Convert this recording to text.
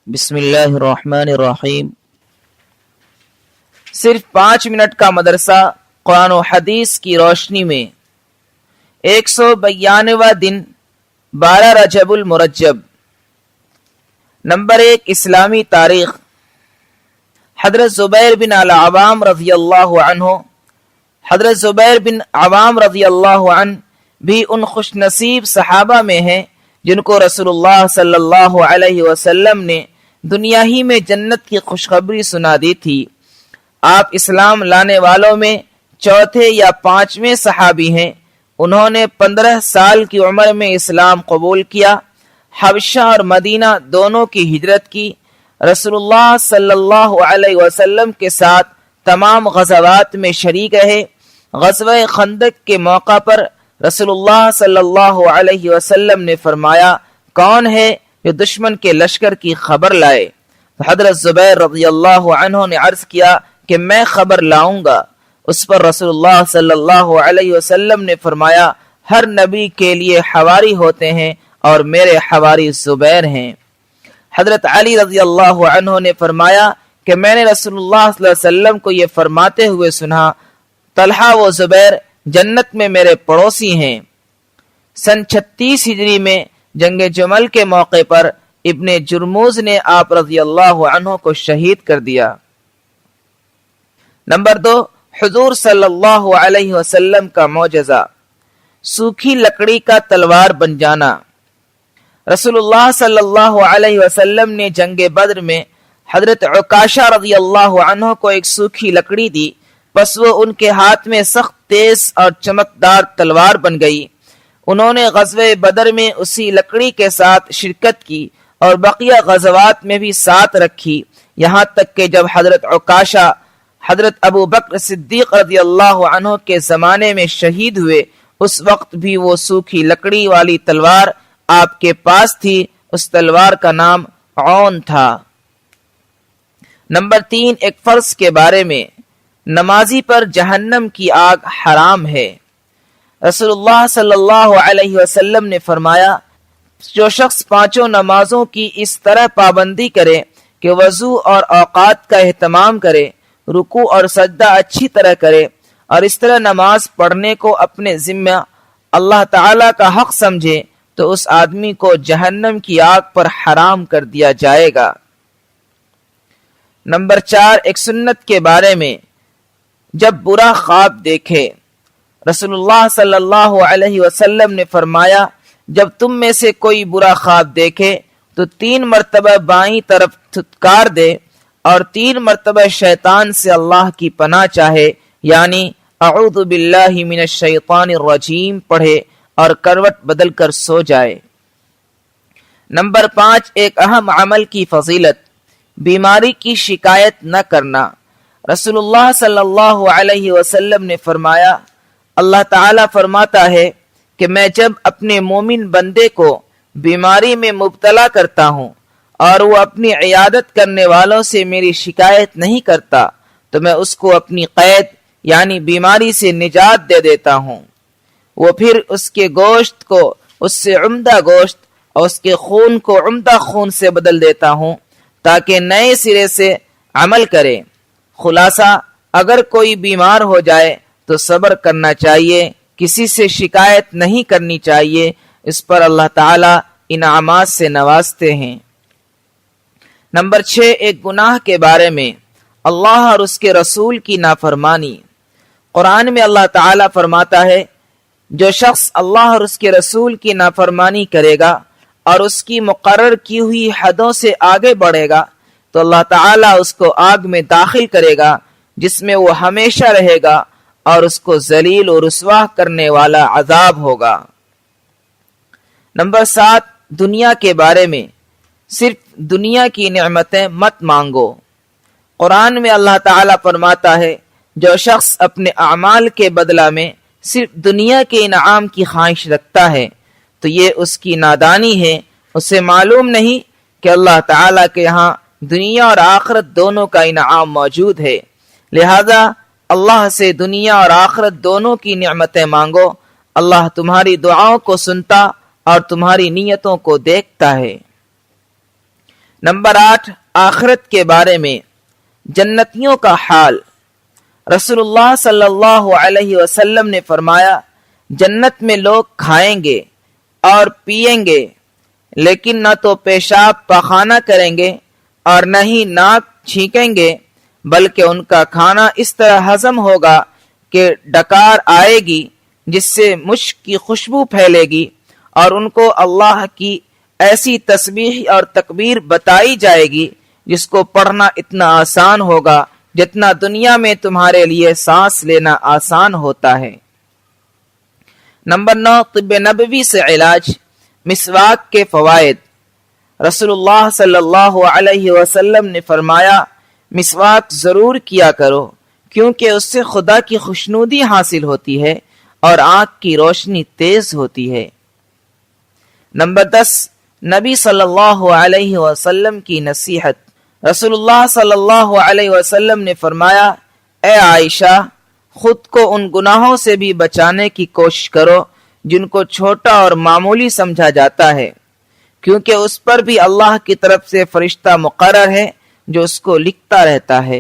بسم اللہ الرحمن الرحیم۔ صرف 5 منٹ کا مدرسہ قرآن و حدیث کی روشنی میں 192واں دن 12 رجب المرجب۔ نمبر 1، اسلامی تاریخ۔ حضرت زبیر بن العوام رضی اللہ عنہ، حضرت زبیر بن عوام رضی اللہ عنہ بھی ان خوش نصیب صحابہ میں ہیں جن کو رسول اللہ صلی اللہ علیہ وسلم نے دنیا ہی میں جنت کی خوشخبری سنا دی تھی۔ آپ اسلام لانے والوں میں چوتھے یا 5ویں صحابی ہیں۔ انہوں نے 15 سال کی عمر میں اسلام قبول کیا، حبشہ اور مدینہ دونوں کی ہجرت کی، رسول اللہ صلی اللہ علیہ وسلم کے ساتھ تمام غزوات میں شریک رہے۔ غزوہ خندق کے موقع پر رسول اللہ صلی اللہ علیہ وسلم نے فرمایا، کون ہے جو دشمن کے لشکر کی خبر لائے؟ حضرت زبیر رضی اللہ عنہ نے عرض کیا کہ میں خبر لاؤں گا۔ اس پر رسول اللہ صلی اللہ علیہ وسلم نے فرمایا، ہر نبی کے لیے حواری ہوتے ہیں اور میرے حواری زبیر ہیں۔ حضرت علی رضی اللہ عنہ نے فرمایا کہ میں نے رسول اللہ صلی اللہ علیہ وسلم کو یہ فرماتے ہوئے سنا، طلحہ و زبیر جنت میں میرے پڑوسی ہیں۔ سن 36 ہجری میں جنگ جمل کے موقع پر ابن جرموز نے آپ رضی اللہ عنہ کو شہید کر دیا۔ نمبر 2، حضور صلی اللہ علیہ وسلم کا معجزہ، سوکھی لکڑی کا تلوار بن جانا۔ رسول اللہ صلی اللہ علیہ وسلم نے جنگ بدر میں حضرت عکاشہ رضی اللہ عنہ کو ایک سوکھی لکڑی دی، پس وہ ان کے ہاتھ میں سخت تیز اور چمکدار تلوار بن گئی۔ انہوں نے غزوہ بدر میں اسی لکڑی کے ساتھ شرکت کی اور بقیہ غزوات میں بھی ساتھ رکھی، یہاں تک کہ جب حضرت عکاشہ حضرت ابو بکر صدیق رضی اللہ عنہ کے زمانے میں شہید ہوئے، اس وقت بھی وہ سوکھی لکڑی والی تلوار آپ کے پاس تھی۔ اس تلوار کا نام عون تھا۔ نمبر 3، ایک فرض کے بارے میں، نمازی پر جہنم کی آگ حرام ہے۔ رسول اللہ صلی اللہ علیہ وسلم نے فرمایا، جو شخص 5 نمازوں کی اس طرح پابندی کرے کہ وضو اور اوقات کا اہتمام کرے، رکوع اور سجدہ اچھی طرح کرے اور اس طرح نماز پڑھنے کو اپنے ذمہ اللہ تعالی کا حق سمجھے، تو اس آدمی کو جہنم کی آگ پر حرام کر دیا جائے گا۔ نمبر 4، ایک سنت کے بارے میں، جب برا خواب دیکھے۔ رسول اللہ صلی اللہ علیہ وسلم نے فرمایا، جب تم میں سے کوئی برا خواب دیکھے تو 3 مرتبہ بائیں طرف تھتکار دے اور 3 مرتبہ شیطان سے اللہ کی پناہ چاہے، یعنی اعوذ باللہ من الشیطان الرجیم پڑھے اور کروٹ بدل کر سو جائے۔ نمبر 5، ایک اہم عمل کی فضیلت، بیماری کی شکایت نہ کرنا۔ رسول اللہ صلی اللہ علیہ وسلم نے فرمایا، اللہ تعالیٰ فرماتا ہے کہ میں جب اپنے مومن بندے کو بیماری میں مبتلا کرتا ہوں اور وہ اپنی عیادت کرنے والوں سے میری شکایت نہیں کرتا تو میں اس کو اپنی قید یعنی بیماری سے نجات دے دیتا ہوں۔ وہ پھر اس کے گوشت کو اس سے عمدہ گوشت اور اس کے خون کو عمدہ خون سے بدل دیتا ہوں تاکہ نئے سرے سے عمل کرے۔ خلاصہ، اگر کوئی بیمار ہو جائے تو صبر کرنا چاہیے، کسی سے شکایت نہیں کرنی چاہیے، اس پر اللہ تعالیٰ انعامات سے نوازتے ہیں۔ نمبر 6، ایک گناہ کے بارے میں، اللہ اور اس کے رسول کی نافرمانی۔ قرآن میں اللہ تعالیٰ فرماتا ہے، جو شخص اللہ اور اس کے رسول کی نافرمانی کرے گا اور اس کی مقرر کی ہوئی حدوں سے آگے بڑھے گا تو اللہ تعالیٰ اس کو آگ میں داخل کرے گا جس میں وہ ہمیشہ رہے گا اور اس کو ذلیل و رسوا کرنے والا عذاب ہوگا۔ نمبر 7، دنیا کے بارے میں، صرف دنیا کی نعمتیں مت مانگو۔ قرآن میں اللہ تعالیٰ فرماتا ہے، جو شخص اپنے اعمال کے بدلہ میں صرف دنیا کے انعام کی خواہش رکھتا ہے تو یہ اس کی نادانی ہے۔ اسے معلوم نہیں کہ اللہ تعالیٰ کے ہاں دنیا اور آخرت دونوں کا انعام موجود ہے، لہذا اللہ سے دنیا اور آخرت دونوں کی نعمتیں مانگو۔ اللہ تمہاری دعاؤں کو سنتا اور تمہاری نیتوں کو دیکھتا ہے۔ نمبر 8، آخرت کے بارے میں جنتیوں کا حال۔ رسول اللہ صلی اللہ علیہ وسلم نے فرمایا، جنت میں لوگ کھائیں گے اور پیئیں گے، لیکن نہ تو پیشاب پخانہ کریں گے اور نہ ہی ناک چھینکیں گے، بلکہ ان کا کھانا اس طرح ہضم ہوگا کہ ڈکار آئے گی جس سے مشک کی خوشبو پھیلے گی، اور ان کو اللہ کی ایسی تسبیح اور تکبیر بتائی جائے گی جس کو پڑھنا اتنا آسان ہوگا جتنا دنیا میں تمہارے لیے سانس لینا آسان ہوتا ہے۔ نمبر 9، طب نبوی سے علاج، مسواک کے فوائد۔ رسول اللہ صلی اللہ علیہ وسلم نے فرمایا، مسواک ضرور کیا کرو کیونکہ اس سے خدا کی خوشنودی حاصل ہوتی ہے اور آنکھ کی روشنی تیز ہوتی ہے۔ نمبر 10، نبی صلی اللہ علیہ وسلم کی نصیحت۔ رسول اللہ صلی اللہ علیہ وسلم نے فرمایا، اے عائشہ، خود کو ان گناہوں سے بھی بچانے کی کوشش کرو جن کو چھوٹا اور معمولی سمجھا جاتا ہے، کیونکہ اس پر بھی اللہ کی طرف سے فرشتہ مقرر ہے جو اس کو لکھتا رہتا ہے۔